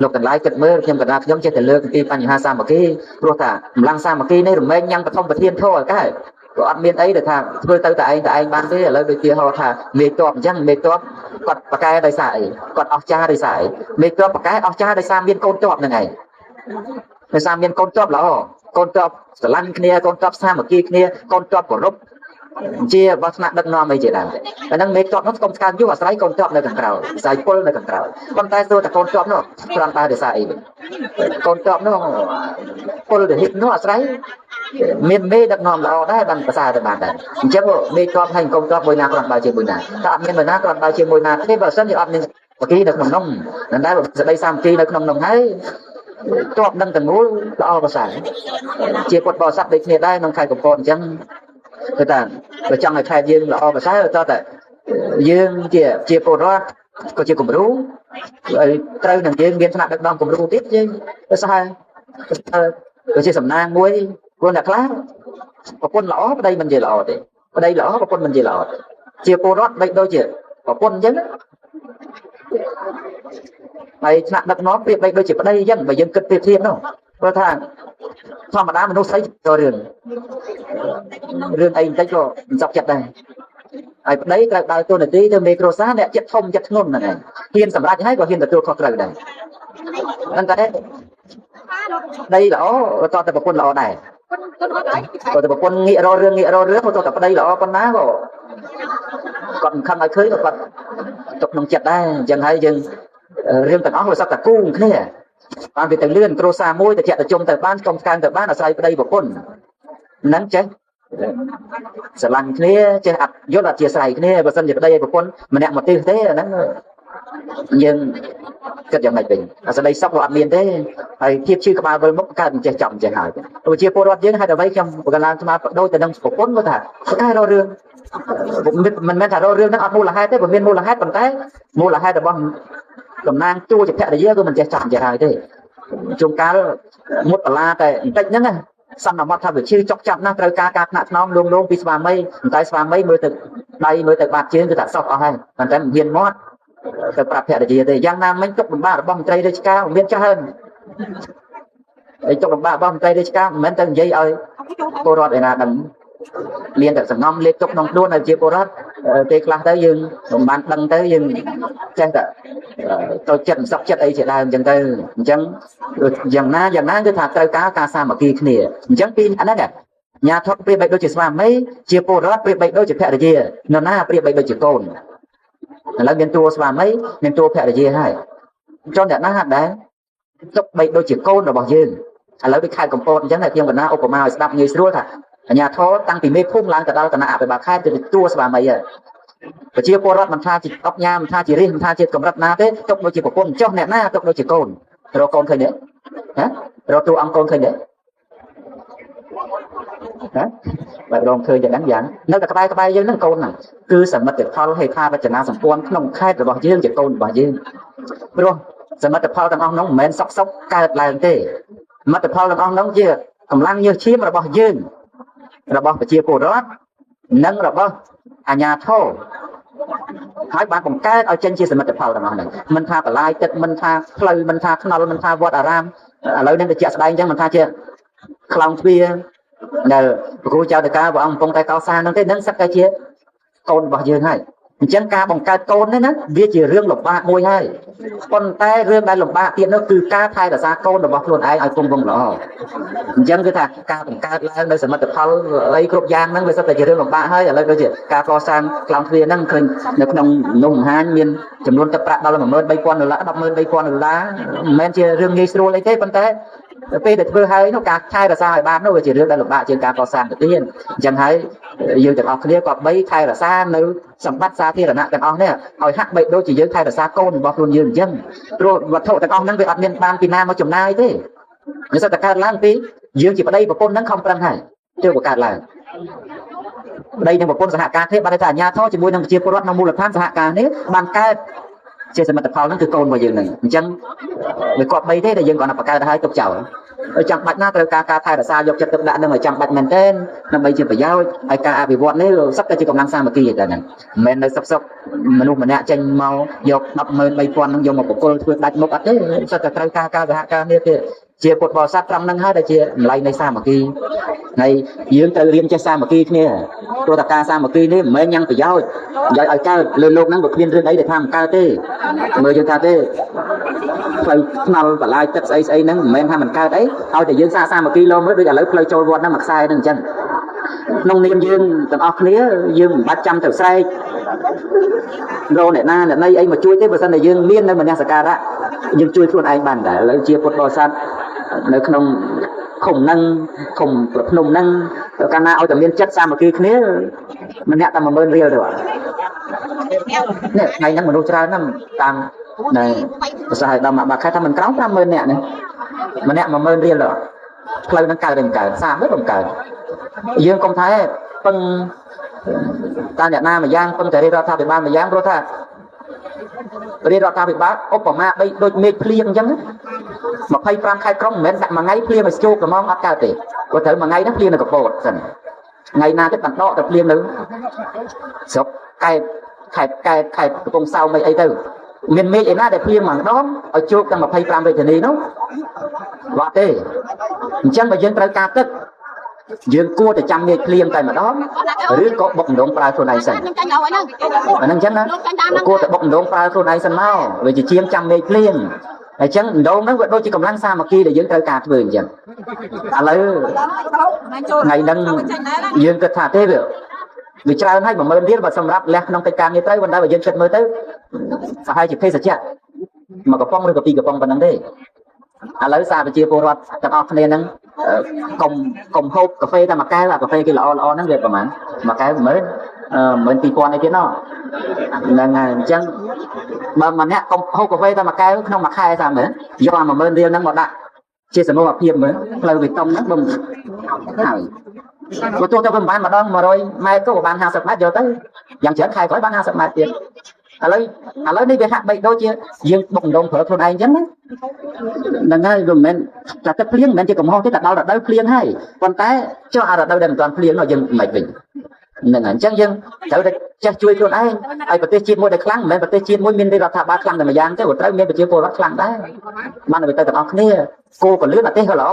លោកទាំងឡាយគិតមើលខ្ញុំកណ្ដាលខ្ញុំចេះតែលើកពីបញ្ហាសាមគ្គីព្រោះថាកម្លាំងសាមគ្គីនេះរមែងញ៉ាំបឋមប្រធានធរកែក៏អត់មានអីដែលថាធ្វើទៅតែឯងបានទេឥឡូវដូចជាហៅថាមេតបអញ្ចឹងមេតបគាត់ប្រកែដោយសារអីគាត់អស់ចាដោយសារអីមេតបប្រកែអស់ចាដោយសារមានកូនតបហ្នឹងឯងដោយសារមានកូនតបល្អកូនតបស្រឡាញ់គ្នាកូនតបសាមគ្គីគ្នាកូនតបគោរពជារបស់ថ្នាក់ដឹកនាំអីជាដើមតែហ្នឹងមេតបនោះស្គមស្កានយុអាស្រ័យកូនតបនៅខាងក្រៅស្័យពលនៅខាងក្រៅប៉ុន្តែសួរតែកូនតបនោះគ្រាន់តែដោយសារអីវិញកូនតបនោះពលដែលហិតនោះអាស្រ័យមានមេដឹកនាំល្អដែរបានប្រសើរទៅបានដែរអញ្ចឹងមេតបហើយកូនតបមួយណាគ្រាន់តែជាមួយណាតែអត់មានមួយណាគ្រាន់តែជាមួយណាទេបើមិនយើងអត់មានសាមគ្គីនៅក្នុងនោះមិនដែលសេចក្តីសាមគ្គីនៅក្នុងនោះហើយតបនឹងទាំងមូលល្អប្រសើរជាពុទ្ធបរិស័ទដូចគ្នាដែរក្នុងខេត្តកំពតអញ្ចឹងគឺថាបើចង់ឲ្យខេត្តយើងល្អប្រសើរតើតែយើងជាពលរដ្ឋក៏ជាគំរូឲ្យត្រូវនឹងយើងមានថ្នាក់ដឹកនាំគំរូទៀតយើងប្រសើរក៏ជាសំណាងមួយព្រោះអ្នកខ្លះប្រពន្ធល្អប្តីមិនជាល្អទេប្តីល្អប្រពន្ធមិនជាល្អទេជាពលរដ្ឋបីដូចជាប្រពន្ធអញ្ចឹងហើយថ្នាក់ដឹកនាំប្រៀបបីដូចជាប្តីអញ្ចឹងបើយើងគិតប្រៀបធៀបនោះព្រោះថាធម្មតាមនុស្សស្អីក៏រឿងអីបន្តិចក៏មិនសុខចិត្តដែរហើយប្តីត្រូវដើរតួនាទីទៅមេគ្រួសារអ្នកចិត្តធំចិត្តធ្ងន់ហ្នឹងឯងហ៊ានសម្រេចហើយក៏ហ៊ានទទួលខុសត្រូវដែរហ្នឹងតែប្តីល្អក៏តតែប្រពន្ធល្អដែរក៏តែប្រពន្ធងាករករឿងក៏តតែប្តីល្អប៉ុណ្ណាក៏គាត់មិនខឹងឲ្យឃើញក៏គាត់ទុកក្នុងចិត្តដែរអញ្ចឹងហើយយើងរឿងទាំងអស់វាសត្វតែគូគ្នាបានវាទៅលឿនគ្រួសារមួយទៅចាក់ទៅជុំទៅបានស្គមស្កាងទៅបានអាស្រ័យប្តីប្រពន្ធហ្នឹងចេះស្រឡាញ់គ្នាចេះអត់យល់អធិស្ឋានគ្នាបើមិនជាប្តីឲ្យប្រពន្ធម្នាក់មកទិសទេអាហ្នឹងយើងគិតយ៉ាងម៉េចវិញអាស្ដីសុខក៏អត់មានទេហើយធៀបជឿក្បាលវិលមុខកើតមិនចេះចំចេះហើយព្រោះជាពលរដ្ឋយើងហេតុអ្វីខ្ញុំបង្កើនស្មារតីដូចទៅនឹងប្រពន្ធគាត់ថាតែរករឿងមិនមែនថារករឿងហ្នឹងអត់មូលហេតុទេបើមានមូលហេតុប៉ុន្តែមូលហេតុរបស់តំណាងជួជាភរិយាគឺមិនចេះចំចេះហើយទេជួនកាលមុតបលាតែបន្តិចហ្នឹងសន្មតថាវាឈឺចុកចាប់ណាស់ត្រូវការថ្នាក់ថ្នមលងពីស្វាមីតែស្វាមីមើលទៅដៃមើលទៅបាត់ជើងគឺថាសោះអស់ហើយប៉ុន្តែមិនហ៊ានមាត់ទៅប្រាប់ភរិយាទេយ៉ាងណាមិញទុកលំបាករបស់មន្ត្រីរាជការមានច្រើនហើយទុកលំបាករបស់មន្ត្រីរាជការមិនមែនទៅនិយាយឲ្យពលរដ្ឋឯណាដឹងលៀនតែសង្ងំលេខទុកក្នុងខ្លួនឲ្យជាពលរដ្ឋពេលខ្លះទៅយើងមិនបានដឹងទៅយើងចេះតែទៅចិត្តមិនសុខចិត្តអីជាដើមអញ្ចឹងទៅអញ្ចឹងយ៉ាងណាគឺថាត្រូវការសាមគ្គីគ្នាអញ្ចឹងពីអាហ្នឹងញាធិប្រៀបបីដូចជាស្វាមីជាពលរដ្ឋប្រៀបបីដូចជាភរិយានរណាប្រៀបបីដូចជាកូនឥឡូវមានតួស្វាមីមានតួភរិយាហើយចុះអ្នកណាដែរទុកបីដូចជាកូនរបស់យើងឥឡូវវាខេត្តកំពតអញ្ចឹងតែខ្ញុំកណ្ណាឧបមាឲ្យស្ដាប់ងាយស្រួលថាអាញាធរតាំងពីមេភូមិឡើងទៅដល់គណៈអភិបាលខេត្តទៅតួស្វាមីហើយប្រជាពលរដ្ឋមិនថាជាអុកញ៉ាមិនថាជារាជមិនថាជាកម្រិតណាទេទុកដូចជាប្រពន្ធចុះអ្នកណាទុកដូចជាកូនរកកូនឃើញទេណារកតួអង្គកូនឃើញទេណាបើរងឃើញតែហ្នឹងយ៉ាងនៅតែក្បែរយើងហ្នឹងកូនហ្នឹងគឺសមិទ្ធផលហេដ្ឋារចនាសម្ព័ន្ធក្នុងខេត្តរបស់យើងជាកូនរបស់យើងព្រោះសមិទ្ធផលទាំងអស់ហ្នឹងមិនមែនសុកកើតឡើងទេសមិទ្ធផលទាំងអស់ហ្នឹងជាកម្លាំងញើសឈាមរបស់យើងរបស់ប្រជាពលរដ្ឋនិងរបស់អាជ្ញាធរហើយបានបង្កើតឲ្យចេញជាសមិទ្ធផលទាំងអស់ហ្នឹងមិនថាបលាយទឹកមិនថាផ្លូវមិនថាថ្នល់មិនថាវត្តអារាមឥឡូវនេះទៅជាក់ស្ដែងអញ្ចឹងមិនថាជាខ្លោងទ្វារដែលព្រះគ្រូចៅតកាព្រះអង្គកំពុងតែកសាងហ្នឹងទេនឹងសឹកតែជាកូនរបស់យើងហើយអញ្ចឹងការបង្កើតកូននេះណាវាជារឿងលំបាកមួយហើយប៉ុន្តែរឿងដែលលំបាកទៀតនោះគឺការថែរក្សាកូនរបស់ខ្លួនឯងឲ្យគង់វង្សល្អអញ្ចឹងគឺថាការបង្កើតឡើងនៅសមិទ្ធផលអីគ្រប់យ៉ាងហ្នឹងវាសុទ្ធតែជារឿងលំបាកហើយឥឡូវដូចជាការកសាងខ្លោងទ្វារហ្នឹងឃើញនៅក្នុងនោះមហាញមានចំនួនទឹកប្រាក់ដល់$13000 $103,000មិនមែនជារឿងងាយស្រួលអីទេប៉ុន្តែពេលដែលធ្វើហើយនោះការថែរក្សាឲ្យបាននោះវាជារឿងដែលលំបាកជាងការកសាងទៅទៀតអញ្ចឹងហើយយើងទាំងអស់គ្នាក៏បីថែរក្សានៅសម្បត្តិសាធារណៈទាំងអស់នេះឲ្យហាក់បីដូចជាយើងថែរក្សាកូនរបស់ខ្លួនយើងអញ្ចឹងព្រោះវត្ថុទាំងអស់ហ្នឹងវាអត់មានបានពីណាមកចំណាយទេវាសុទ្ធតែកើតឡើងពីយើងជាប្តីប្រពន្ធហ្នឹងខំប្រឹងហើយទើបកើតឡើងប្តីនិងប្រពន្ធសហការគ្នាបានថាអាជ្ញាធរជាមួយនឹងប្រជាពលរដ្ឋនៅមូលដ្ឋានសហការនេះបានកើតជាសមិទ្ធផលហ្នឹងគឺកូនរបស់យើងហ្នឹងអញ្ចឹងវាគាត់បីទេដែលយើងគាត់ទៅបង្កើតឲ្យទុកចោលចាំបាច់ណាត្រូវការថែរក្សាយកចិត្តទុកដាក់នឹងឲ្យចាំបាច់មែនទែនដើម្បីជាប្រយោជន៍ហើយការអភិវឌ្ឍនេះសុទ្ធតែជាកម្លាំងសាមគ្គីតែហ្នឹងមិនមែននៅសុក មនុស្សម្នាក់ចេញមកយក103000នឹងយកមកបកគលធ្វើដាច់មុខអត់ទេសិតតែត្រូវការសហការនេះទេជាពុទ្ធបរិស័ទត្រង់នឹងហើយដែលជាតម្លៃនៃសាមគ្គីហើយយើងត្រូវរៀនចេះសាមគ្គីគ្នាព្រោះតែការសាមគ្គីនេះមិនមែនញ៉ាំងប្រយោជន៍ឲ្យកើតលើโลกហ្នឹងវាគ្មានរឿងអីដែលថាមិនកើតទេមើលយើងថាទេផ្លូវថ្នល់បលាយទឹកស្អីហ្នឹងមិនមែនថាមិនកើតអីឲ្យតែយើងសាមគ្គីលោមើលដូចឥឡូវផ្លូវចូលវត្តហ្នឹងមួយខ្សែហ្នឹងអញ្ចឹងក្នុងនាមយើងទាំងអស់គ្នាយើងមិនបាច់ចាំទៅស្រែករកអ្នកណាអ្នកណីអីមកជួយទេបើសិនតែយើងមាននៅមនសិការៈយើងជួយខ្លួនឯងបានដែរឥឡូវជាពុទ្ធបរិស័ទនៅក្នុងឃុំហ្នឹងឃុំប្រភ្នំហ្នឹងកាលណាឲ្យតែមានចិត្តសាមគ្គីគ្នាម្នាក់តែ10000រៀលទៅនេះថ្ងៃហ្នឹងមនុស្សច្រើនណាស់តាមនៅប្រសាសន៍ដល់មកបាក់ខែថាមិនក្រោម50000នាក់នេះម្នាក់10000រៀលទៅផ្លូវហ្នឹងកើតឬមិនកើតសាមមិនកើតយើងកុំថាពឹងតាអ្នកណាមួយយ៉ាងពឹងតែរដ្ឋាភិបាលមួយយ៉ាងព្រោះថារដ្ឋាភិបាលឧបមាដូចមេឃភ្លៀងអញ្ចឹង25ខែក្រុងមិនមែនដាក់មួយថ្ងៃភ្លៀងឲ្យស្ជោកកំងអត់កើតទេព្រោះត្រូវមួយថ្ងៃហ្នឹងភ្លៀងនៅកពតសិនថ្ងៃណាទៀតបានដកទៅភ្លៀងនៅស្រុកកែបខេត្តកំពង់សោមអីទៅមានមេឃឯណាដែលភ្លៀងម្ដងឲ្យជោគទាំង25រាជធានីនោះអត់ទេអញ្ចឹងបើយើងត្រូវការទឹកយើងគួរតែចាំមេឃភ្លៀងតែម្ដងឬក៏បុកម្ដងប្រើខ្លួនឯងសិនអាហ្នឹងអញ្ចឹងណាគួរតែបុកម្ដងប្រើខ្លួនឯងសិនមកវាជាជាងចាំមេឃភ្លៀងអញ្ចឹងម្ដងហ្នឹងវាដូចជាកម្លាំងសាមគ្គីដែលយើងត្រូវការធ្វើអញ្ចឹងឥឡូវថ្ងៃហ្នឹងយើងគិតថាទេវាច្រើនហើយ10000រៀលបើសម្រាប់លះក្នុងកិច្ចការងារត្រូវប៉ុន្តែបើយើងគិតមើលទៅប្រហែលជាភេសជ្ជៈមួយកំប៉ុងឬក៏2កំប៉ុងប៉ុណ្ណឹងទេឥឡូវសារប្រជាពលរដ្ឋទាំងអស់គ្នាហ្នឹងកុំហូបកាហ្វេតែមួយកែវអាកាហ្វេគេល្អហ្នឹងវាប្រហែលមួយកែវ12000អីទៀតណោះហ្នឹងហើយអញ្ចឹងបើម្នាក់កុំហូបកាហ្វេតែមួយកែវក្នុងមួយខែថាមើលយកអា10000រៀលហ្នឹងមកដាក់ជាសមូហភាពមើលផ្លូវបេតុងហ្នឹងបំហើយបើទោះទៅប្រហែលម្ដង100ម៉ែត្រក៏បាន50ម៉ែត្រយកទៅយ៉ាងច្រើនខែក្រោយបាន50ម៉ែត្រទៀតឥឡូវនេះវាហាក់បីដូចជាយើងបុកម្ដងប្រើខ្លួនឯងអញ្ចឹងណាហ្នឹងហើយវាមិនមែនតែទឹកភ្លៀងមិនមែនជាកំហុសទេតែដល់រដូវភ្លៀងហើយប៉ុន្តែចុះអារដូវដែលមិនទាន់ភ្លៀងនោះយើងមិនវិញហ្នឹងហើយអញ្ចឹងយើងត្រូវតែចេះជួយខ្លួនឯងឲ្យប្រទេសជាតិមួយដែលខ្លាំងមិនមែនប្រទេសជាតិមួយមានរដ្ឋាភិបាលខ្លាំងតែម្យ៉ាងទេត្រូវមានប្រជាពលរដ្ឋខ្លាំងដែរបានទៅទាំងអស់គ្នាគោក៏លឿនប្រទេសក៏ល្អ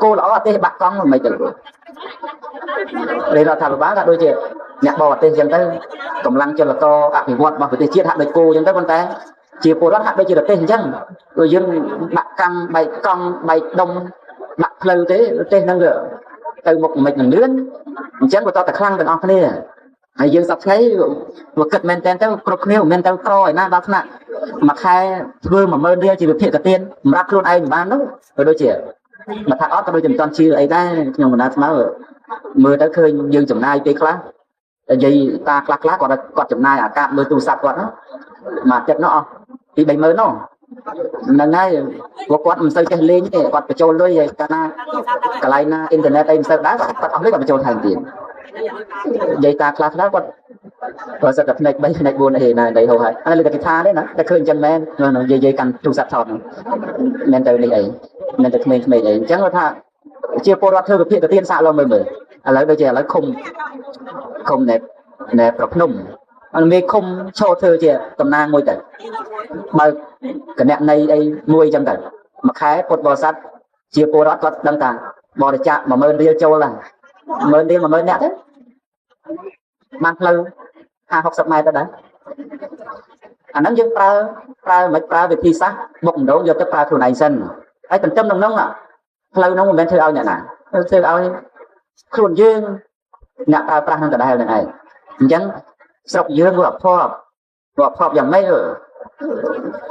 គោល្អប្រទេសបាក់កង់មិនទៅរដ្ឋាភិបាលក៏ដូចជាអ្នកបរទេសអញ្ចឹងទៅកម្លាំងចលករអភិវឌ្ឍរបស់ប្រទេសជាតិហាក់ដូចគោអញ្ចឹងទៅប៉ុន្តែជាពលរដ្ឋហាក់ដូចជាប្រទេសអញ្ចឹងព្រោះយើងដាក់កម្មបែកកង់បែកដុំដាក់ផ្លូវទេប្រទេសហ្នឹងទៅមុខមិននឹងលឿនអញ្ចឹងបន្តតែខ្លាំងទាំងអស់គ្នាហើយយើងសប្តាហ៍វាគិតមែនតើទៅគ្រប់គ្នាមិនមែនទៅក្រឯណាដល់ថ្នាក់មួយខែធ្វើ10000រៀលជីវភាពកាទៀនសម្រាប់ខ្លួនឯងបាននោះក៏ដូចជាមកថាអត់ក៏ដូចជាមិនទាន់ជឿអីដែរខ្ញុំបណ្ដាស្មើមើលទៅឃើញយើងចំណាយពេលខ្លះតែនិយាយតាខ្លះគាត់ចំណាយអាកាសមើលទូរស័ព្ទគាត់មួយទឹកនោះអស់ពី30000នោះហ្នឹងហើយពួកគាត់មិនសូវចេះលេងទេគាត់បញ្ចូលលុយកាលណាកន្លែងណាអ៊ីនធឺណិតអីមិនសូវដែរគាត់អស់លុយគាត់បញ្ចូលថែមទៀតនិយាយតាខ្លះគាត់បើសិនតែផ្នែក3ផ្នែក4អីណាដីហូរហើយអានេះលើតែគេថាទេណាតែឃើញអញ្ចឹងមែននិយាយកាន់ទូរស័ព្ទថតមែនទៅនេះអីមែនទៅក្មេងៗអីអញ្ចឹងគាត់ថាជាពលរដ្ឋធ្វើវិភាគទៅទៀតសាកឡងមើលឥឡូវដូចជាឥឡូវឃុំណែប្រភ្នំអត់មានឃុំឈរធ្វើជាតំណាងមួយទៅបើគណនីអីមួយអញ្ចឹងទៅមួយខែពុទ្ធបរិស័ទជាពលរដ្ឋគាត់ដឹងថាបរិច្ចាគ10000រៀលចូលហ្នឹង10000រៀល10000នាក់ទៅបានផ្លូវ50-60ម៉ែត្រទៅដែរអាហ្នឹងយើងប្រើវិធីសាស្ត្របុកម្ដងយកទៅប្រើខ្លួនឯងសិនហើយទន្ទឹមនឹងហ្នឹងផ្លូវហ្នឹងមិនមែនធ្វើឲ្យអ្នកណាធ្វើឲ្យខ្លួនយើងអ្នកប្រើប្រាស់នឹងដដែលនឹងឯងអញ្ចឹងស្រុកយើងរាប់ភ័ព្វយ៉ាងម៉េច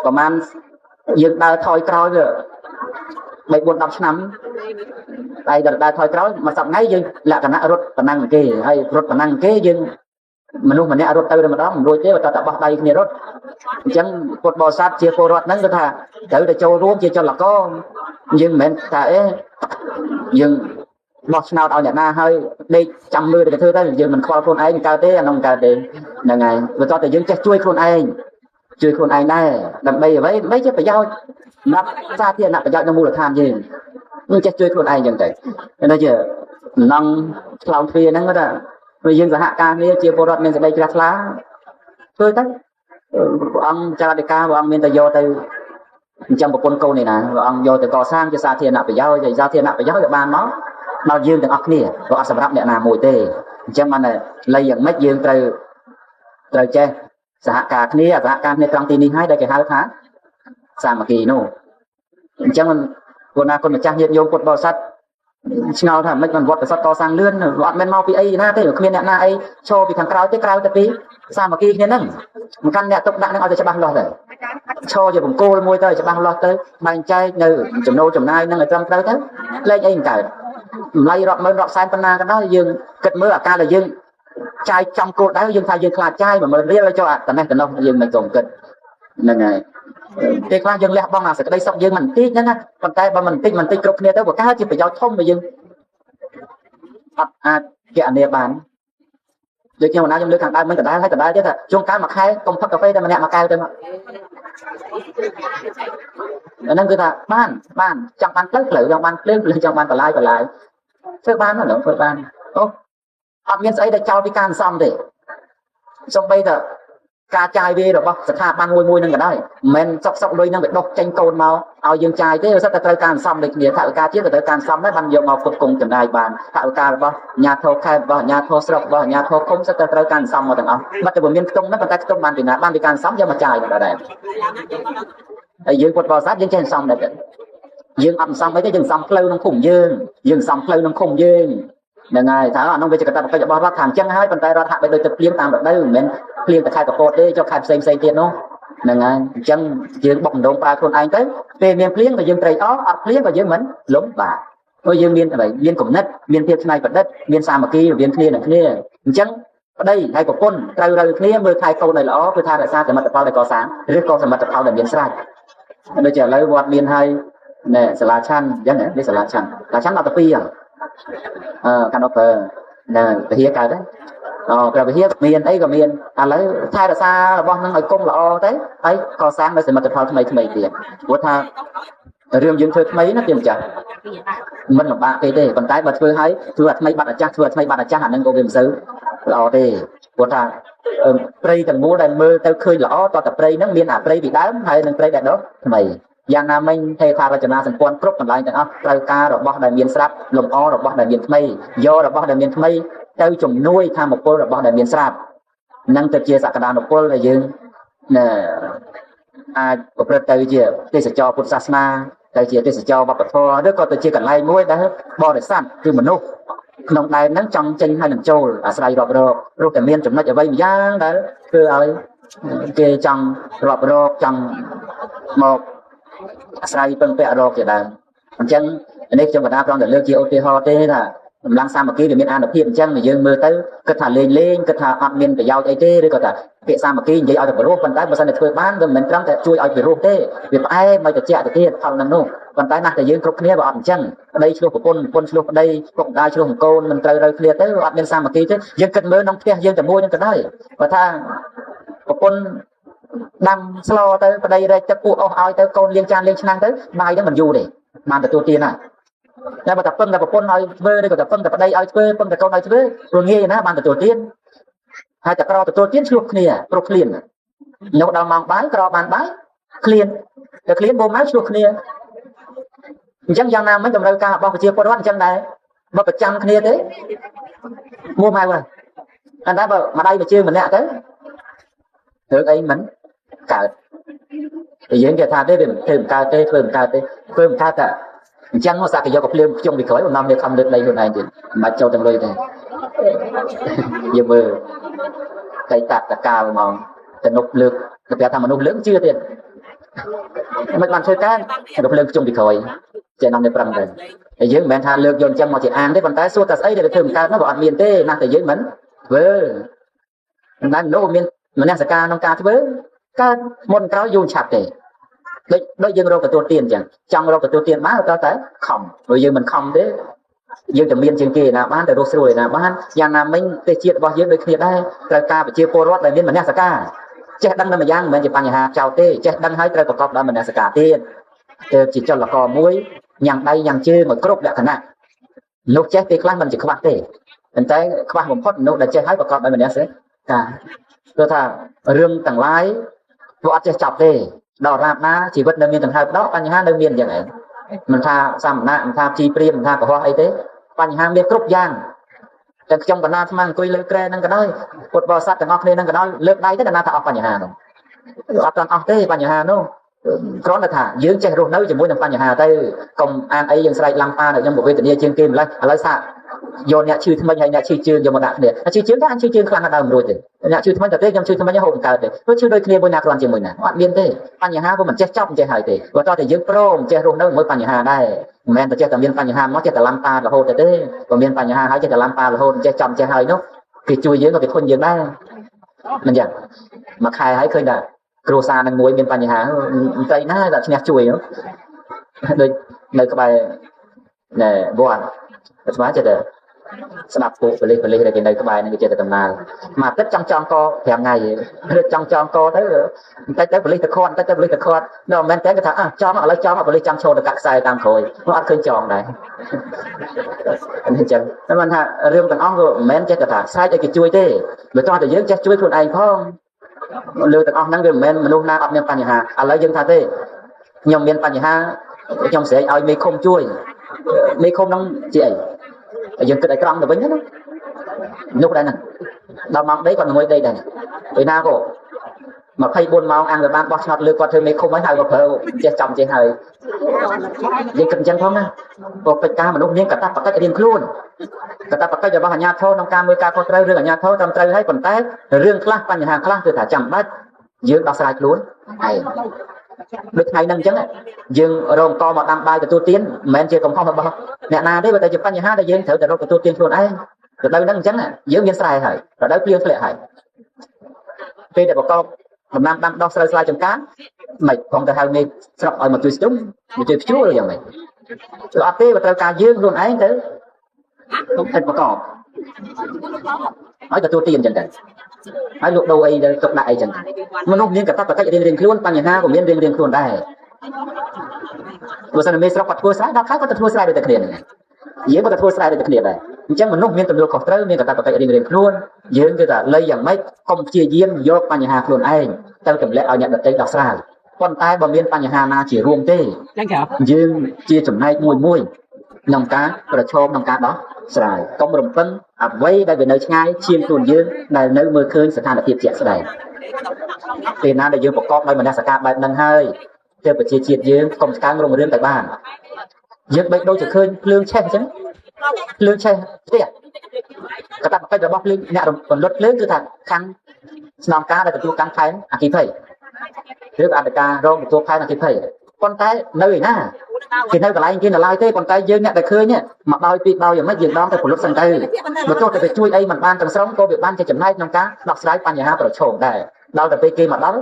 ប្រហែលយើងដើរថយក្រោយ3-4-10ឆ្នាំតែដល់ដើរថយក្រោយមួយសប្តាហ៍ថ្ងៃយើងលក្ខណៈរត់ប៉ុណ្ណឹងគេហើយរត់ប៉ុណ្ណឹងគេយើងមនុស្សម្នាក់រត់ទៅម្ដងមិនរួចទេបើតើបោះដៃគ្នារត់អញ្ចឹងពុទ្ធបរិស័ទជាពលរដ្ឋហ្នឹងគឺថាត្រូវតែចូលរួមជាចលករយើងមិនមែនថាយើងបោះឆ្នោតឲ្យអ្នកណាហើយដេកចាំមើលតែធ្វើទៅយើងមិនខ្វល់ខ្លួនឯងកើតទេអានោះកើតទេហ្នឹងហើយបើតើតែយើងចេះជួយខ្លួនឯងដែរដើម្បីអ្វីដើម្បីជាប្រយោជន៍សម្រាប់សាធារណប្រយោជន៍នៅមូលដ្ឋានយើងចេះជួយខ្លួនឯងអញ្ចឹងទៅដូចជាដំណងឆ្លងទ្វារហ្នឹងគាត់ថាយើងសហការគ្នាជាពលរដ្ឋមានសេចក្តីជ្រះថ្លាធ្វើទៅ ông cha đi ca ông miền tây vô từ trong một quân câu này nè ông vô từ cò sang cho xa thiên nạp phải giao rồi ra thiên nạp phải giao được ban nó bao dương từng óc nè và sầm rạp nè là mùi tê trong anh này lấy dạng mấy dương từ từ che xã cả nè trong tin đi hai đây cái hai tháng sao mà kỳ nô trong anh quân nào con mà trang hiện vô quân bò sắt ngào thằng mấy con vọt sắt to sang lươn vọt men mau pi ấy na thế ở miền nè na ấy cho bị thằng cao tới cao tới tí sao mà kỳ thế nè một căn nè tốc đạn nóเอาจะบังรอเลยcho choผมโกลมวยtớiจะบังรอtớiบางใจnơi chấm nô chấm nai năng ở trong tới tới lên ấy cả lấy rọt mơn rọt sai panna cái đó dương kịch mưa ở ca là dương trai trong cô đá dương thay dương khla trai mà mình riêng cho ạ tận này tận đâu dương mình tổng kịch này này cái khoa dương lẹ bong nào sẽ đây xong dương mình tít nhá còn tay mà mình tít cục kia tới của cá chỉ phải giao thông mà dương cái anh này bán được nhưng mà nào trong lưới càng đai mới cả đai hay cả đai chứ thật chung cá mặc hai công thức cà phê đây mà nè mà cay đây mà nên cứ là ban trong ban tới lử trong ban lên trong ban còn lại phơi ban nó lỡ phơi ban ô học viên ấy đã trao đi can xong thì xong bây giờ ca trai về rồi bác sẽ tha ban môi nâng cả đây men sọc đôi nâng bị độc tranh côn màu ao dương trai thế rất là tới can xong được nhiều thợ ca chiếc tới can xong đấy ban nhiều màu phục cùng chẳng đài bàn thợ ca bác nhà thô khai bác nhà thô sọc bác nhà thô không sẽ tới can xong mà thằng ông bắt đầu miền trung nó còn tay trung ban thì là ban đi can xong cho mà trai là đẹp dương quật vào sát dương trên xong đấy dương ẩm xong mấy cái dương xong lâu nó khủng dương xong lâu nó khủng dương là ngày tháng là nông về chỉ cần phải bao thằng chân hai bàn tay ra thạcไปโดย tập liên tam được đây mình liên tập khai tập cột đi cho khai xây tiền nó là ngày chân dương bọc đồng ba con anh tới về miền liên và dương tây ó liên và dương mình lúng bà ôi dương miền vậy miền cổng đất miền thiệp này vật đất miền sa mà kia miền kia chân ở đây hai của con rơi kia mưa khai câu này là ó cứ tha là xa thì mặt tập là có sáng rất có mặt tập là miền sai bây giờ lấy vọt miền hai nè sả chăn giống này đi sả chăn là tập pi à căn đó nè hiệp cái đấy rồi hiệp miền ấy còn miền lấy thay là xa bom năng ở cung là o đấy ấy có sáng đây sẽ mặt tập thay tiền của tha riêng dương thuê mấy nó tiền trả mình là ba cái đây còn cái bật thuê hay thuê mấy bạn ở chắc hẳn nên có việc xứ lò thì của ta prey tầng mua đàn mưa tao khơi lõ to tập prey nó miền prey bị đá hay nên prey đẹp đó mày giang nam mình thay thà là chừng nào thành quan cướp còn lại nữa tao ca rồi bóc đại miền sáp lồng o rồi bóc đại miền mây do rồi bóc đại miền mây tao trồng nuôi tham một cô rồi bóc đại miền sáp năng tập chia sạc cả đàn một cô là dương nè của tao chia tao sẽ cho Phật Sasna tao chia tao sẽ cho bậc thọ đứa con tao chia cả lại muối đã bỏ để sẵn từ mình nô nông đại nắng trong chân hai lần trâu sài rồi cái miền chúng nóจะvay giang đấy cứ ấy kê trong rồi trong một sài phân vẽ rồi kiểu là chân đây trong Việt Nam để lựa chọn OT ho thế là làm sao mà kia để miền An được hiện chân mà dương mưa tới cái thả lên cái thả học miền phải giao ấy thế rồi có thể kệ sao mà kia vậy ở được rồi phần tay mà sao để thuê bán rồi mình trong để chui ở rồi thế việc ai mà chạy được kia thằng năng nô phần tay nát để dương cục kia vào chân đây chưa của quân chưa đây cũng đai chưa của cô mình trời kia tới học miền sao mà kia thế dương cần mưa nông kia dương cần mua nhưng cần đấy và tha của quân đang slow tới đây đây chắc cụ ao tới con liên trang liên trang tới mai đó mình du để mang được tiền này nhà mà tập phân là một con nói về đây có tập phân tập đây ai về phân tập câu này về rồi nghe nó mang được tiền hai tập rau từ tiền chuộc nè pro clean nếu đang mang bái rau bán bái clean để clean bộ máy chuộc nè chẳng giang nam mấy đồng rau ca bao chia qua đó chân này bao cái trăm kia thế mua mai rồi anh đã mà đây mà chưa mình nè tới được ấy mình cả thì diễn cái tha đấy về thêm ca cả chẳng có sao cái do có phim trong việc khởi một năm để không được đây hôm nay thì mà châu trong đây này giờ mơ cây tạc cao mà tình nộp lực đặc biệt thằng mà nộp lớn chưa tiền mấy bạn chơi cá nộp lực trong việc khởi trên năm để bằng rồi thì dưới mình tha lực dồn trong một chuyện ăn đấy còn tái số ta ấy để thêm ca nó bọn miền tây năng thì dưới mình với đang nấu miền mình đang ca nông ca với ca môn cáo du chặt để đôi dân đâu cảตัวtiền chẳng trong đâu cảตัวtiền má ta tới không rồi giờ mình không thế dân từ miền trên kia là bán từ đô rồi là bán giang nam mình tê chia bao nhiêu đôi kia đây trời ca phải chia cô rót lại nên mình đang ca chết đăng là mà giang mình chỉ bằng nhà chào tê chết đăng hai trời của cọp đó mình đang ca tiền chỉ cho là cò muối nhằng đây nhằng chơi mà cướp đã khả năng lúc chết tê class mình chỉ không bắt tê mình thấy khoa một phút lúc đã chết hai của cọp đó mình đang ca tôi thà rương tầng lái ព្រោះអត់ចេះចាប់ទេដល់រាបណាជីវិតនៅមានដង្ហើមដកបញ្ហានៅមានយ៉ាងហ្នឹងមិនថាសមណៈមិនថាជីព្រាមមិនថាកុហកអីទេបញ្ហាមានគ្រប់យ៉ាងតែខ្ញុំកណាស្មានអង្គុយលើក្រែហ្នឹងក៏ដោយពុទ្ធបរិស័ទទាំងអស់គ្នាហ្នឹងក៏ដោយលើកដៃទៅកណាថាអស់បញ្ហានោះអត់ទាន់អស់ទេបញ្ហានោះគ្រាន់តែថាយើងចេះរស់នៅជាមួយនឹងបញ្ហាទៅកុំអានអីយើងស្រែកឡើងប៉ានៅខ្ញុំវេទនាជាងគេម្លេះឥឡូវសាយកអ្នកឈឺថ្មិញហើយអ្នកឈឺជើងយកមកដាក់គ្នាឈឺជើងតែអញឈឺជើងខ្លាំងណាស់ដើមរួចទេអ្នកឈឺថ្មិញតែទេខ្ញុំឈឺថ្មិញហូបកើតទេព្រោះឈឺដូចគ្នាមួយណាគ្រាន់ជាមួយណាអត់មានទេបញ្ហាវាមិនចេះចប់មិនចេះហើយទេព្រោះតើតែយើងព្រមចេះរស់នៅជាមួយបញ្ហាដែរមិនមែនតែចេះតែមានបញ្ហាមកចេះតែឡាំប៉ារហូតទេបើមានបញ្ហាហើយចេះតែឡាំប៉ារហូតចេះចំចេះហើយនោះគេជួយយើងក៏គេធុញយើងដែរមិនចឹងមួយខែហើយឃើញថាគ្រួសារនឹងមួយមានបញ្ហាតែណាតែឈ្នះជួយដូចនៅក្បែរណែវត្តស្មានចេះតែស្ដាប់ពួកប៉ូលីសដែលគេនៅក្បែរនឹងគេចេះតែដំណើរមកទឹកចង់ក5ថ្ងៃឬចង់កទៅបន្តិចទៅប៉ូលីសទៅខាត់បន្តិចទៅប៉ូលីសទៅខាត់ដល់មិនមែនតែគេថាចង់ឥឡូវចង់ប៉ូលីសចាំឈរទៅកាក់ខ្សែតាមក្រោយនោះអត់ឃើញចង់ដែរអញ្ចឹងតែមិនថារឿងទាំងអស់ក៏មិនមែនចេះតែថាស្រែកឲ្យគេជួយទេបើតោះតែយើងចេះជួយខ្លួនឯងផងលើទាំងអស់ហ្នឹងវាមិនមែនមនុស្សណាអត់មានបញ្ហាឥឡូវយើងថាទេខ្ញុំមានបញ្ហាខ្ញុំស្រែកឲ្យមេឃុំជួយមេឃុំហ្នឹងជាអីយើងគិតឲ្យក្រំទៅវិញណានោះដែរហ្នឹងដល់ម៉ោងដីគាត់ងុយដីដែរពេលណាក៏24ម៉ោងអង្គបានបោះឆ្នោតលើគាត់ធ្វើមេឃុំហើយហៅគាត់ប្រើចេះចំចេះហើយយើងគិតអញ្ចឹងផងណាព្រោះកិច្ចការមនុស្សមានកតបកិច្ចរៀងខ្លួនកតបកិច្ចរបស់អាជ្ញាធរក្នុងការមើលការខុសត្រូវរឿងអាជ្ញាធរត្រឹមត្រូវហើយប៉ុន្តែរឿងខ្លះបញ្ហាខ្លះគឺថាចាំបាច់យើងដោះស្រាយខ្លួនឯងដូចថ្ងៃហ្នឹងអញ្ចឹងយើងរងកមកដាំបាយទទួលទានមិនមែនជាកំហុសរបស់អ្នកណាទេបើតែជាបញ្ហាដែលយើងត្រូវតែរកទទួលទានខ្លួនឯងរដូវហ្នឹងអញ្ចឹងយើងមានស្រែហើយរដូវភ្លៀងធ្លាក់ហើយពេលដែលប្រកបដំណាំដាំដុះស្រូវស្លាយចំការមិនផងទៅហៅមេស្រុកឲ្យមកជួយស្ទុំមកជួយភ្ជួរយ៉ាងម៉េចគឺអត់ទេបើត្រូវការយើងខ្លួនឯងទៅទៅប្រកបហើយទទួលទានអញ្ចឹងដែរហើយលោកដូរអីទៅទុកដាក់អីចឹងមនុស្សមានកតបកិច្ចរៀងខ្លួនបញ្ហាក៏មានរៀងខ្លួនដែរព្រោះសិនតែមេស្រុកគាត់ធ្វើស្រែដល់ខែគាត់ទៅធ្វើស្រែដូចតែគ្នាហ្នឹងយើងក៏ទៅធ្វើស្រែដូចតែគ្នាដែរអញ្ចឹងមនុស្សមានទំនួលខុសត្រូវមានកតបកិច្ចរៀងខ្លួនយើងគឺថាលៃយ៉ាងម៉េចកុំព្យាយាមយកបញ្ហាខ្លួនឯងទៅទម្លាក់ឲ្យអ្នកដទៃដោះស្រាយប៉ុន្តែបើមានបញ្ហាណាជារួមទេយើងជាចំណែកមួយក្នុងការប្រឈមក្នុងការដោះស្រាយកុំរំពឹងអ្វីដែលវានៅឆ្ងាយឈាមខ្លួនយើងដែលនៅមើលឃើញស្ថានភាពជាក់ស្ដែងពេលណាដែលយើងប្រកបដោយមនសិការបែបហ្នឹងហើយទើបប្រជាជាតិយើងកុំស្កើងរុងរឿងទៅបានយើងបីដូចជាឃើញភ្លើងឆេះអញ្ចឹងភ្លើងឆេះផ្ទះកតបកិច្ចរបស់ភ្លើងអ្នករំលត់ភ្លើងគឺថាខាងស្នងការដែលទទួលកាន់ផែនអគ្គិភ័យឬអធិការរងទទួលផែនអគ្គិភ័យប៉ុន្តែនៅឯណាគេនៅកន្លែងគេនៅឡើយទេប៉ុន្តែយើងអ្នកដែលឃើញមកដោយពីដោយយ៉ាងម៉េចយើងដងទៅពលុតសិនទៅបើទោះតែទៅជួយអីមិនបានទាំងស្រុងក៏វាបានជាចំណែកក្នុងការដោះស្រាយបញ្ហាប្រឈមដែរដល់ទៅពេលគេមកដល់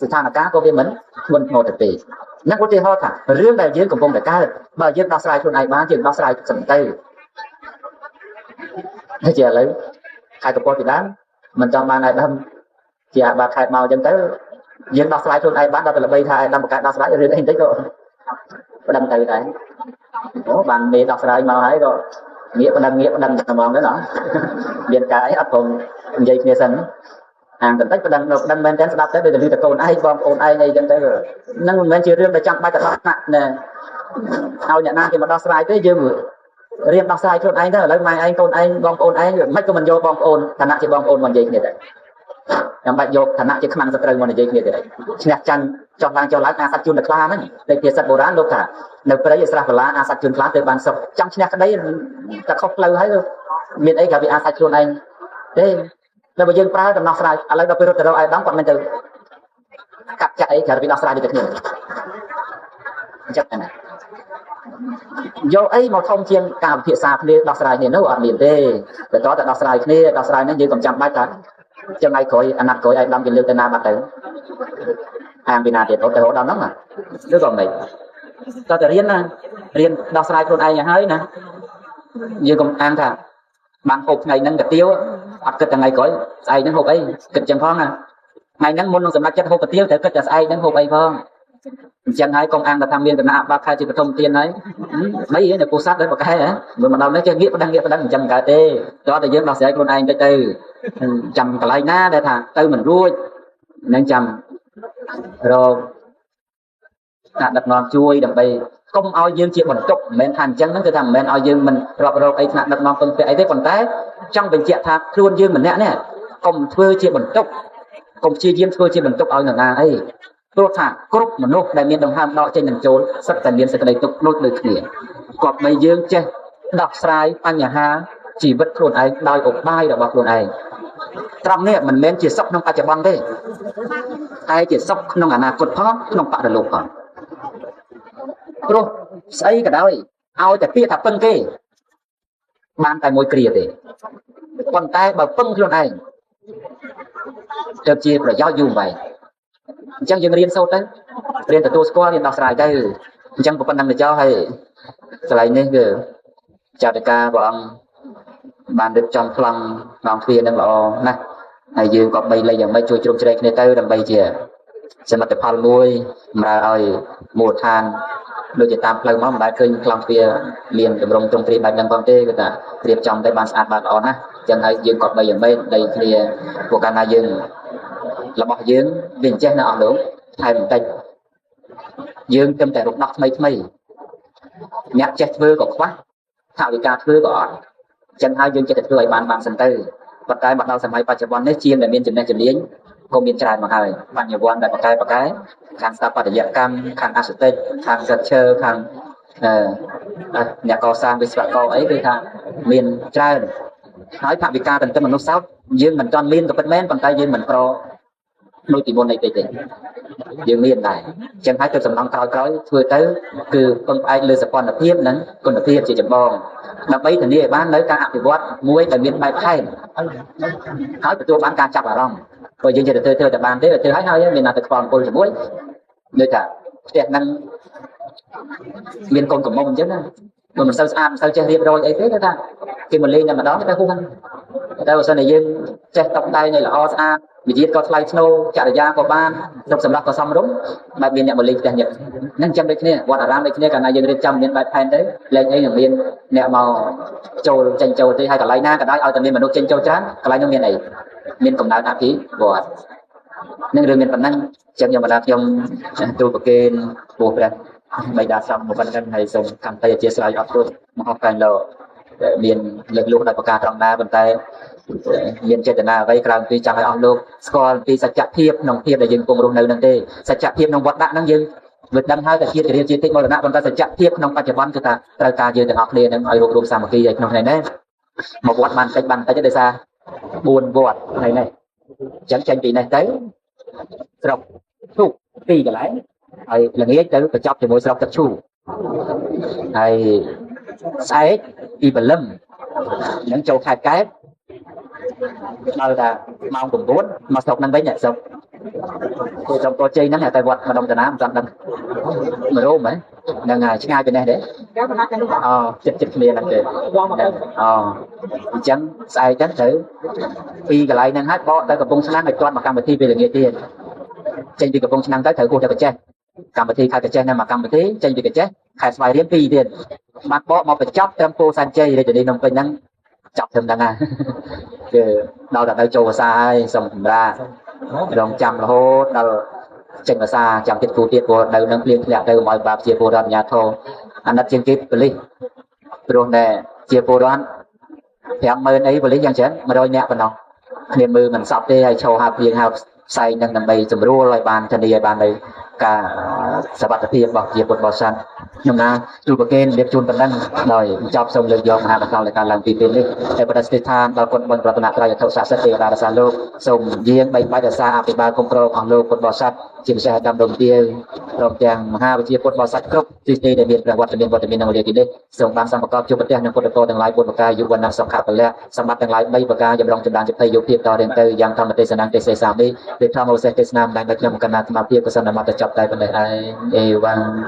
ស្ថានភាពក៏វាមិនធ្ងន់ធ្ងរទៅទេនឹងឧទាហរណ៍ថារឿងដែលយើងកំពុងតែកើតបើយើងដោះស្រាយខ្លួនឯងបានយើងដោះស្រាយសិនទៅហើយជាឥឡូវខែកពតពីដើមមិនចង់បានឲ្យដើមជាបាខែមកអញ្ចឹងទៅយើងដោះស្រាយខ្លួនឯងបានដល់ទៅល្បីថាឲ្យដើមបង្កើតដោះស្រាយរឿងអីបន្តិចក៏បណ្ដឹងទៅដែរអូបានមេដោះស្រាយមកហើយក៏ងាកបណ្ដឹងតែហ្មងទៅណោះមានការអីអត់ព្រមនិយាយគ្នាសិនអាងបន្តិចបណ្ដឹងមែនតើស្ដាប់ទៅដូចតែឮតែកូនឯងបងប្អូនឯងអីចឹងទៅហ្នឹងមិនមែនជារឿងដែលចាំបាច់ទៅដោះថ្នាក់ណែឲ្យអ្នកណាគេមកដោះស្រាយទេយើងរៀនដោះស្រាយខ្លួនឯងទៅឥឡូវម៉ែឯងកូនឯងបងប្អូនឯងមិនក៏មិនយកបងប្អូនឋានៈជាបងប្អូនមកនិយាយគ្នាដែរចាំបាច់យកឋានៈជាខ្មាំងសត្រូវមកនិយាយគ្នាទេឈ្នះចាន់ចោះឡើងអាសត្វជួនតែខ្លាហ្នឹងតែភាសាបុរាណលោកថានៅព្រៃស្រះបលាអាសត្វជួនខ្លាទៅបានសុខចង់ឈ្នះក្តីតែខុសផ្លូវហើយមានអីក៏វាអាសត្វខ្លួនឯងទេតែបើយើងប្រើដំណោះស្រាយឥឡូវដល់ពេលរត់ទៅរកអាយដាំគាត់មិនទៅកាត់ចាក់អីក្រៅពីដោះស្រាយដូចតែគ្នាអញ្ចឹងណាយកអីមកធំជាងការពិភាក្សាគ្នាដោះស្រាយគ្នានោះអត់មានទេតែតើដោះស្រាយគ្នាដោះស្រាយហ្នឹងយើងកុំចាំបាច់ថាចំណៃក្រោយអាណត្តិក្រោយអាយដាំគេលើកទៅណាបាត់ទៅអាងពីណាទៀតទៅរហូតដល់ហ្នឹងណាឬក៏មិនតើតែរៀនណារៀនដោះស្រាយខ្លួនឯងឲ្យហើយណាយើងកុំអាងថាបានហូបថ្ងៃហ្នឹងកាទៀវអត់គិតថ្ងៃក្រោយស្អែកហ្នឹងហូបអីគិតចឹងផងណាថ្ងៃហ្នឹងមុននឹងសម្រាប់ចិត្តហូបកាទៀវត្រូវគិតតែស្អែកហ្នឹងហូបអីផងអញ្ចឹងហើយកុំអាងថាមានគណៈបាក់ខែជាបឋមទានហើយមិនឯងនៅពោធិ៍សាត់ដែរប្រកែមើលមកដល់នេះចេះងាកបណ្ដឹងអញ្ចឹងកើតទេតើតែយើងដោះស្រាយខ្លួនឯងតិចទៅចាំកន្លែងណាដែលថាទៅមិនរួចនឹងចាំ rồi đặt nón chui đầm bay không ao dương chuyện bẩn tục men thành chân nó cứ thằng men ao dương mình rồi ấy đặt nón con ấy thế còn té trong bệnh chuyện thạc luôn dương mình nè không thưa chuyện bẩn tục không chia diêm thưa chuyện bẩn tục ao người ta ấy tôi thả cốt mà nốt đại miền đồng ham đọ trên đường trốn sắp tại miền sẽ cái này tục nốt được nghĩa cọp mây dương chơi đọc sai anh nhà ha chỉ vật luôn ấy đòi ốc bay đòi bọc luôn ấy trong này mình men chỉ sốc nông chả băng đấy ai chỉ sốc nông à cột phó nông bạc được lục hả rồi xây cái đó aoแต่เปียถับปึ้งเก้บ้านแต่มวยเกลียดคนใต้แบบปึ้งคนไอ้เติมจีประย่อยุ่งไปจังยังเรียนโซ่ได้เรียนแต่ตัวสกอร์เรียนดอกสายได้จังผมเป็นนักเรียนเจ้าให้สไลด์นี่คือจากเด็กกาบอกบ้านเด็กจอมพลังน้องเพียนนั่งรอนะให้ยืนกับใบเลยอย่างไม่ช่วยจุ่มเฉลยในเต้าดำใบเจี๋ยสมัติพลมวยมาเอาหมู่ทานโดยจะตามเพลิงมันได้ขึ้นคลองเปียเรียนดำรงตรงตรีแบบยังความเต้ก็แต่เรียบจำได้บานสะอาดบานอ่อนนะจังให้ยืนกอดใบอย่างไม่ได้เคลียร์พวกการนายยืนระบบยืนเวียนแจ้งน่ะอ่อนหลงไทยมันติดยืนเต็มแต่รถนักไม่นักเจ็ดเวอร์ก็คว้าข่าววิการเวอร์ก็อ่อนจังให้ยืนจะติดด้วยบานสันเตอร์ปัจจัยบัดเราสมัยปัจจุบันนี้เชียงแต่เมียนจุดนี้จุดนี้ก็มีใจมาให้บางอย่างวันแต่ปัจจัยทางสถาปัตยกรรมทางอาร์ติทางจัดเชิญทางเนี่ยก่อสร้างวิศวกรấyคือทางเมียนใจnói ภาพวิการเป็นต้นมนุษย์เศร้ายืนเหมือนจอนเมียนกับเป็นแม่นปัจจัยยืนเหมือนโปรโดยตีมนในติยืนเมียนได้จังให้ตัวสำนักข่าวก้อยช่วยเต้คือคนไอเลือสปอนเทียบนั้นคนเทียบจีจบองนับไปถึงนี่บ้านเลยการอภิวัตมวยแต่เมียนใบไพ่เขาเป็นตัวบ้านการจับอะไรrồi giờ từ từ bàn thế là từ hai hai mình làm từ còn cô mũi nơi cả tiền năng miền công của mông chứ nè mình sao chơi riêng rồi ấy thế người ta khi mình lên là mà đó người ta không ăn người ta sau này dương chơi tóc tay này là osa bị giết có fly snow chạy ra có ban trong sầm lắc có xong đúng mà miền nhận một linh tiền nhật năng trăm đấy kia quan ở ram đấy kia cả này dương lên trăm miền bài pen đấy lên ấy là miền nẹo màu trầu tranh trầu thì hai cả lấy na cả đó ao tận miền mà nô tranh trầu chán cả lấy trong miền này miền cộng đạo đạp khí của nên đường miền phần năng trong nhà mà đạp trong tôi có kê buộc ra bây giờ xong một phần năng này dùng cầm tay chia sẻ ở tôi mà học phần lộ miền lực lượng đại bậc cao trong na bàn tay miền trên na vây càng tuy chẳng phải on luôn score tuy sạch chặt thiệp nòng thiệp để dừng cùng luôn nơi năng tê sạch chặt thiệp nòng vật đạn năng dừng vượt đâm hai cái chia riêng chia tích màu đạn bàn tay sạch chặt thiệp nòngปัจจุบัน คือta dừng từ học liền năng ai rụp sang một kỳ nòng này đấy một vật bàn cách bàn tay cho đây xa buồn vọt này chẳng tranh bị này tới sọc thu kỳ cái lái hay là nghĩa tới phải chọc thì mỗi sọc tập chu hay sai đi bẩn lâm những châu khai cái nơi là mong cùng bốn mà sọc năng với nhẹ sọc tôi trong tôi chơi nắng nhà tay vật mà đồng tiền ám toàn đâm mà đâu mấy là ngày chứ ai bên này đấy chụp liền là chẳng sai chắc thử vì cái lại năng hát bỏ tớiกับวงsáng này toàn mà cầm thi về là nghĩa tiền trên vìกับวงsáng tới thử cô cho cái chơi cầm thi khai cái chơi này mà cầm thi trên vì cái chơi khai vài điểm vì tiền mặc bỏ mà phải chọc trong cô san chơi để cho đi nông cây năng chọc thêm đằng à đâu là nơi châu sai xong ra đồng chăm là hốt đâu chừng là xa chăm tiết của đầu nâng liên lạc từ mọi bạc chia phô đoàn nhà thô anh đặt trên kịp lý rồi nè chia phô đoàn thì ông mơ ấy và lý giang chén mà đôi nhẹ vào nó niềm mơ mình sắp đi hay châu hạp riêng hạp say nâng nằm bày chùm rua lại bàn chân đi bàn này cả sở bạc thiệp bọc chia bột bò săn nhưng mà chú bậc kênh liệp chun tận đăng đòi chọc xong lượt dòng hà bậc cao lại cả làm vì tiền đi để bật đứt than đào quân bần bật nạp ra thâu sát sát tiền ra xa lô xong giếng bay bay xa áp ba công pro hoàng lô bột bò sắt chìm xe đầm đồng tiền đồng tiền hà chia bột bò sắt cốc chỉ để miền ràng vật miền bột miền nào để đi xong ban sang bậc cao chú bậc tiền những bột to từng lái bột bậc cao dụวันnăng sọc khạc lẹ sang bắt từng lái bay bậc cao dầm rong chìm đàn chụp tay dụ tiệp to đến từ giang tham tây sang tây xây sàm đi để tham ô xe tây nam đang đặt nhầm cana tham tiệp của sang nam mặt chọc tay bên này ai ewan